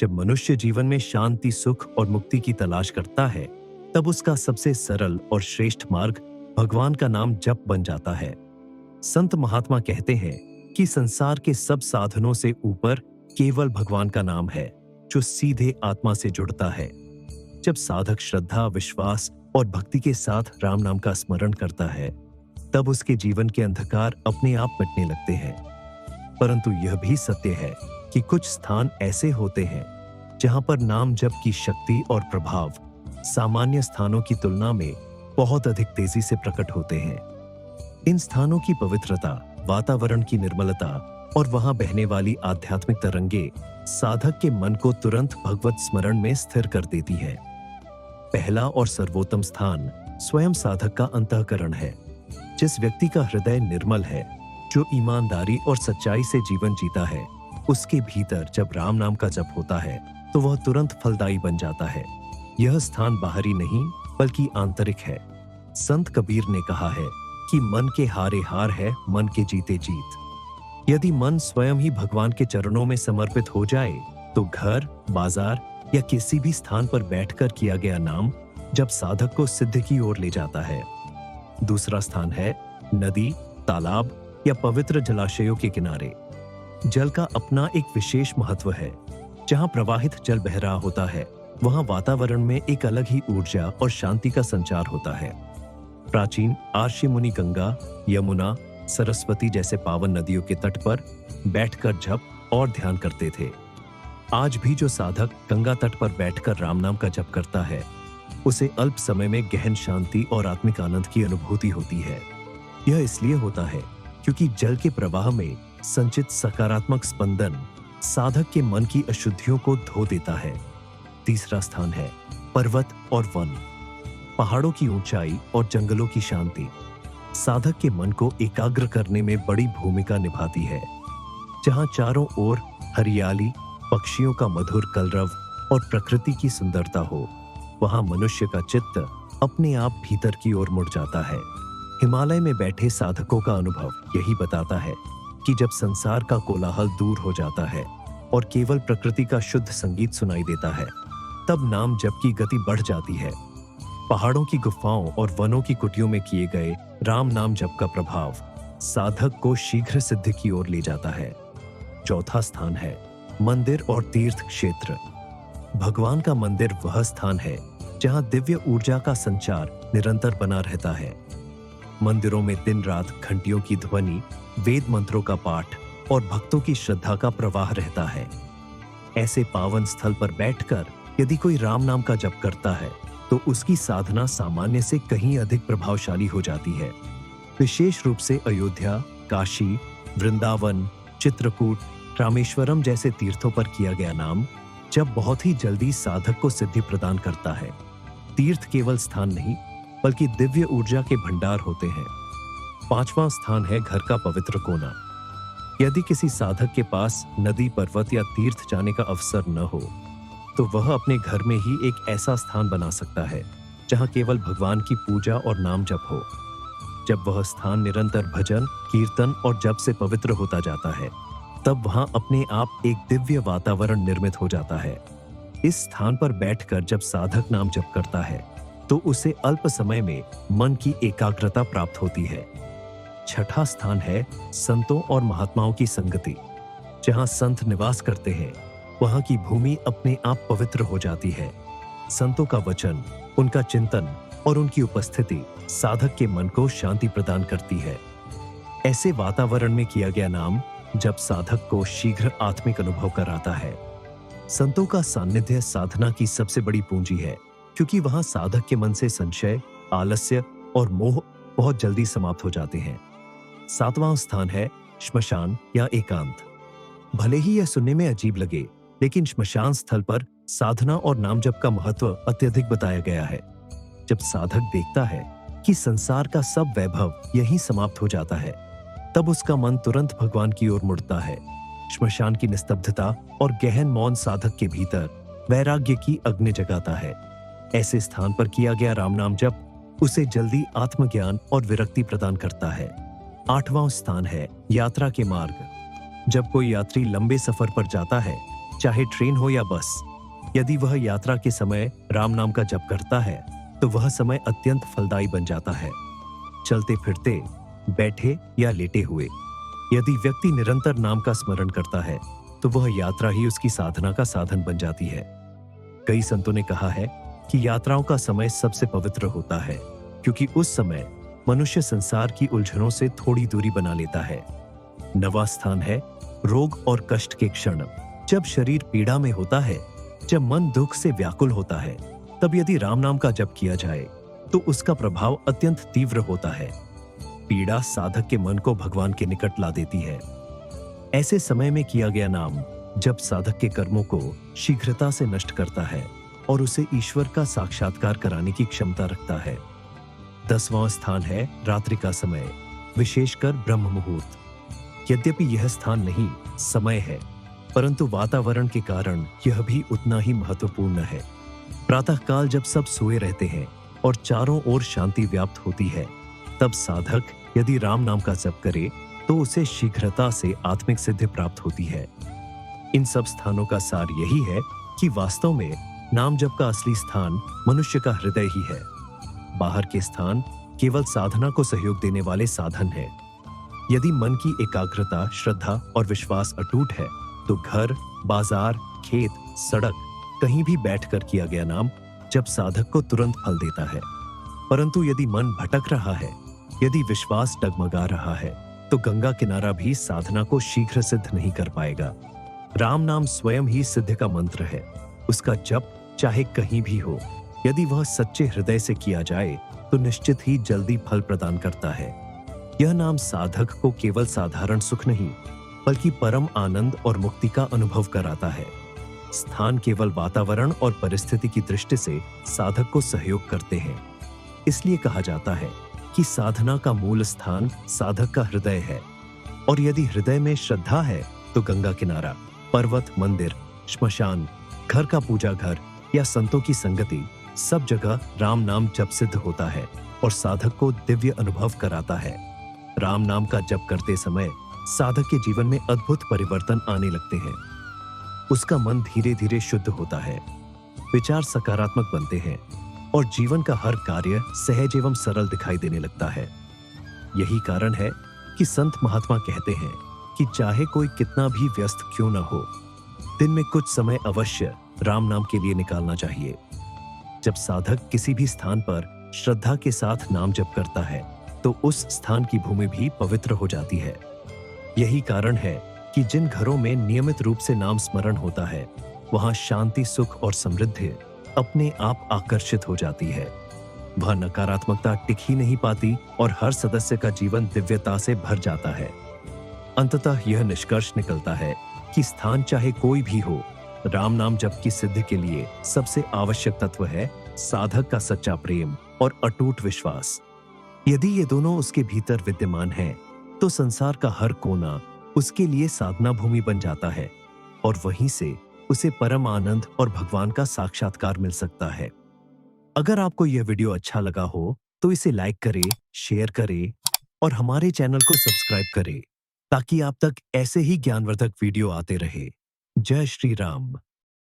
जब मनुष्य जीवन में शांति, सुख और मुक्ति की तलाश करता है, तब उसका सबसे सरल और श्रेष्ठ मार्ग भगवान का नाम जप बन जाता है। संत महात्मा कहते हैं कि संसार के सब साधनों से ऊपर केवल भगवान का नाम है, जो सीधे आत्मा से जुड़ता है। जब साधक श्रद्धा, विश्वास और भक्ति के साथ राम नाम का स्मरण करता है, तब उसके जीवन के अंधकार अपने आप मिटने लगते हैं। परंतु यह भी सत्य है कि कुछ स्थान ऐसे होते हैं जहां पर नाम जप की शक्ति और प्रभाव सामान्य स्थानों की तुलना में बहुत अधिक तेजी से प्रकट होते हैं। इन स्थानों की पवित्रता, वातावरण की निर्मलता और वहां बहने वाली आध्यात्मिक तरंगे साधक के मन को तुरंत भगवत स्मरण में स्थिर कर देती है। पहला और सर्वोत्तम स्थान स्वयं साधक का अंतःकरण है। जिस व्यक्ति का हृदय निर्मल है, जो ईमानदारी और सच्चाई से जीवन जीता है, उसके भीतर जब राम नाम का जप होता है तो वह तुरंत फलदायी बन जाता है। यह स्थान बाहरी नहीं बल्कि आंतरिक है। संत कबीर ने कहा है कि मन के हारे हार है, मन के जीते जीत। यदि मन स्वयं ही भगवान के चरणों में समर्पित हो जाए तो घर, बाजार या किसी भी स्थान पर बैठकर किया गया नाम जब साधक को सिद्धि की ओर ले जाता है। दूसरा स्थान है नदी, तालाब या पवित्र जलाशयों के किनारे। जल का अपना एक विशेष महत्व है। जहां प्रवाहित जल बह रहा होता है, वहां वातावरण में एक अलग ही ऊर्जा और शांति का संचार होता है। प्राचीन आर्षि मुनि गंगा, यमुना, सरस्वती जैसे पावन नदियों के तट पर बैठकर जप और ध्यान करते थे। आज भी जो साधक गंगा तट पर बैठकर राम नाम का जप करता है, उसे अल्प समय में गहन शांति और आत्मिक आनंद की अनुभूति होती है। यह इसलिए होता है क्योंकि जल के प्रवाह में संचित सकारात्मक स्पंदन साधक के मन की अशुद्धियों को धो देता है। तीसरा स्थान है पर्वत और वन। पहाड़ों की ऊंचाई और जंगलों की शांति साधक के मन को एकाग्र करने में बड़ी भूमिका निभाती है। जहां चारों ओर हरियाली, पक्षियों का मधुर कलरव और प्रकृति की सुंदरता हो, वहां मनुष्य का चित्त अपने आप भीतर की ओर मुड़ जाता है। हिमालय में बैठे साधकों का अनुभव यही बताता है कि जब संसार का कोलाहल दूर हो जाता है और केवल प्रकृति का शुद्ध संगीत सुनाई देता है, तब नाम जप की गति बढ़ जाती है। पहाड़ों की गुफाओं और वनों की कुटियों में किए गए राम नाम जप का प्रभाव साधक को शीघ्र सिद्धि की ओर ले जाता है। चौथा स्थान है मंदिर और तीर्थ क्षेत्र। भगवान का मंदिर वह स्थान है जहां दिव्य ऊर्जा का संचार निरंतर बना रहता है। मंदिरों में दिन रात घंटियों की ध्वनि, वेद मंत्रों का पाठ और भक्तों की श्रद्धा का प्रवाह रहता है। ऐसे पावन स्थल पर बैठकर यदि कोई राम नाम का जप करता है तो उसकी साधना सामान्य से कहीं अधिक प्रभावशाली हो जाती है। विशेष रूप से अयोध्या, काशी, वृंदावन, चित्रकूट, रामेश्वरम जैसे तीर्थों पर किया गया नाम जब बहुत ही जल्दी साधक को सिद्धि प्रदान करता है। तीर्थ केवल स्थान नहीं बल्कि दिव्य ऊर्जा के भंडार होते हैं। पांचवां स्थान है घर का पवित्र कोना। यदि किसी साधक के पास नदी, पर्वत या तीर्थ जाने का अवसर न हो, तो वह अपने घर में ही एक ऐसा स्थान बना सकता है जहां केवल भगवान की पूजा और नाम जप हो। जब वह स्थान निरंतर भजन, कीर्तन और जप से पवित्र होता जाता है, तब वहां अपने आप एक दिव्य वातावरण निर्मित हो जाता है। इस स्थान पर बैठकर जब साधक नाम जप करता है तो उसे अल्प समय में मन की एकाग्रता प्राप्त होती है। छठा स्थान है संतों और महात्माओं की संगति। जहां संत निवास करते हैं, वहां की भूमि अपने आप पवित्र हो जाती है। संतों का वचन, उनका चिंतन और उनकी उपस्थिति साधक के मन को शांति प्रदान करती है। ऐसे वातावरण में किया गया नाम जब साधक को शीघ्र आत्मिक अनुभव कराता है। संतों का सानिध्य साधना की सबसे बड़ी पूंजी है, क्योंकि वहां साधक के मन से संशय, आलस्य और मोह बहुत जल्दी समाप्त हो जाते हैं। सातवां स्थान है श्मशान या एकांत। भले ही यह सुनने में अजीब लगे, लेकिन श्मशान स्थल पर साधना और नाम जप का महत्व अत्यधिक बताया गया है। जब साधक देखता है कि संसार का सब वैभव यहीं समाप्त हो जाता है, तब उसका मन तुरंत भगवान की ओर मुड़ता है। श्मशान की निस्तब्धता और गहन मौन साधक के भीतर वैराग्य की अग्नि जगाता है। ऐसे स्थान पर किया गया राम नाम जप उसे जल्दी आत्मज्ञान और विरक्ति प्रदान करता है। आठवां स्थान है यात्रा के मार्ग। जब कोई यात्री लंबे सफर पर जाता है, चाहे ट्रेन हो या बस। यदि वह यात्रा के समय राम नाम का जप करता है तो वह समय अत्यंत फलदायी बन जाता है। चलते फिरते, बैठे या लेटे हुए यदि व्यक्ति निरंतर नाम का स्मरण करता है तो वह यात्रा ही उसकी साधना का साधन बन जाती है। कई संतों ने कहा है कि यात्राओं का समय सबसे पवित्र होता है, क्योंकि उस समय मनुष्य संसार की उलझनों से थोड़ी दूरी बना लेता है। नवा स्थान है रोग और कष्ट के क्षण। जब शरीर पीड़ा में होता है, जब मन दुख से व्याकुल होता है, तब यदि राम नाम का जप किया जाए तो उसका प्रभाव अत्यंत तीव्र होता है। पीड़ा साधक के मन को भगवान के निकट ला देती है। ऐसे समय में किया गया नाम जब साधक के कर्मों को शीघ्रता से नष्ट करता है और उसे ईश्वर का साक्षात्कार कराने की क्षमता रखता है। 10वां स्थान है रात्रि का समय, विशेषकर ब्रह्म मुहूर्त। यद्यपि यह स्थान नहीं, समय है, परंतु वातावरण के कारण यह भी उतना ही महत्वपूर्ण है। प्रातःकाल जब सब सोए रहते हैं और चारों ओर शांति व्याप्त होती है, तब साधक यदि राम नाम का जप करे तो उसे शीघ्रता से आत्मिक सिद्धि प्राप्त होती है। इन सब स्थानों का सार यही है कि वास्तव में नाम जप का असली स्थान मनुष्य का हृदय ही है। बाहर के स्थान केवल साधना को सहयोग देने वाले साधन हैं। यदि मन की एकाग्रता, श्रद्धा और विश्वास अटूट है तो घर, बाजार, खेत, सड़क कहीं भी बैठकर किया गया नाम जब साधक को तुरंत फल देता है। परंतु यदि मन भटक रहा है, यदि विश्वास डगमगा रहा है, तो गंगा किनारा भी साधना को शीघ्र सिद्ध नहीं कर पाएगा। राम नाम स्वयं ही सिद्धि का मंत्र है। उसका जप चाहे कहीं भी हो, यदि वह सच्चे हृदय से किया जाए तो निश्चित ही जल्दी फल प्रदान करता है। यह नाम साधक को केवल साधारण सुख नहीं, बल्कि परम आनंद और मुक्ति का अनुभव कराता है। स्थान केवल वातावरण और परिस्थिति की दृष्टि से साधक को सहयोग करते हैं। इसलिए कहा जाता है कि साधना का मूल स्थान साधक का हृदय है। और यदि हृदय में श्रद्धा है तो गंगा किनारा, पर्वत, मंदिर, श्मशान, घर का पूजा घर या संतों की संगति, सब जगह राम नाम जप सिद्ध होता है और साधक को दिव्य अनुभव कराता है। राम नाम का जप करते समय साधक के जीवन में अद्भुत परिवर्तन आने लगते हैं। उसका मन धीरे धीरे शुद्ध होता है, विचार सकारात्मक बनते हैं और जीवन का हर कार्य सहज एवं सरल दिखाई देने लगता है। यही कारण है कि संत महात्मा कहते हैं कि चाहे कोई कितना भी व्यस्त क्यों न हो, दिन में कुछ समय अवश्य राम नाम के लिए निकालना चाहिए। जब साधक किसी भी स्थान पर श्रद्धा के साथ नाम जप करता है तो उस स्थान की भूमि भी पवित्र हो जाती है। यही कारण है कि जिन घरों में नियमित रूप से नाम स्मरण होता है, वहां शांति, सुख और समृद्धि अपने आप आकर्षित हो जाती है। वह नकारात्मकता टिक ही नहीं पाती और हर सदस्य का जीवन दिव्यता से भर जाता है। अंततः यह निष्कर्ष निकलता है कि स्थान चाहे कोई भी हो, राम नाम जप की सिद्धि के लिए सबसे आवश्यक तत्व है साधक का सच्चा प्रेम और अटूट विश्वास। यदि ये दोनों उसके भीतर विद्यमान हैं, तो संसार का हर कोना उसके लिए साधना भूमि बन जाता है और वहीं से उसे परम आनंद और भगवान का साक्षात्कार मिल सकता है। अगर आपको यह वीडियो अच्छा लगा हो तो इसे लाइक करें, शेयर करें और हमारे चैनल को सब्सक्राइब करें, ताकि आप तक ऐसे ही ज्ञानवर्धक वीडियो आते रहे। जय श्री राम।